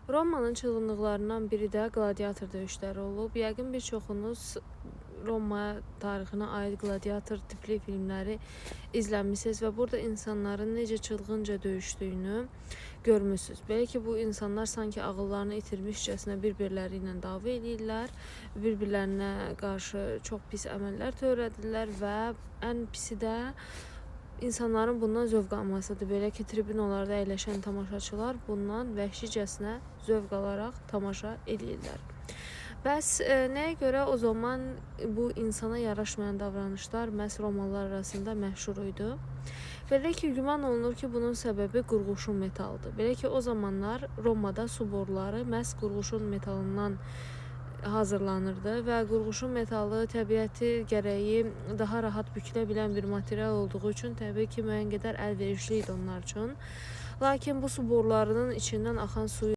Romanın çılğınlıqlarından biri də qladiator döyüşləri olub. Yəqin bir çoxunuz Roma tarixinə aid qladiator tipli filmləri izləmisiniz və burada insanların necə çılğınca döyüşdüyünü görmüsünüz. Belə ki, bu insanlar sanki ağıllarını itirmişcəsinə bir-birləri ilə dava edirlər, bir-birlərinə qarşı çox pis əməllər törədirlər və ən pisi də İnsanların bundan zövq almasıdır. Belə ki, tribünalarda əyləşən tamaşaçılar bundan vəhşicəsinə zövq alaraq tamaşa edirlər. Bəs nəyə görə o zaman bu insana yaraşmayan davranışlar məhz Romalılar arasında məşhur idi? Belə ki, güman olunur ki, bunun səbəbi qurğuşun metaldır. Belə ki, o zamanlar Romada su boruları məhz qurğuşun metalından hazırlanırdı və qurğuşun metalı təbiəti gərəyi daha rahat bükülə bilən bir material olduğu üçün təbii ki, müəyyən qədər əlverişli idi onlar üçün. Lakin bu su borularının içindən axan suyu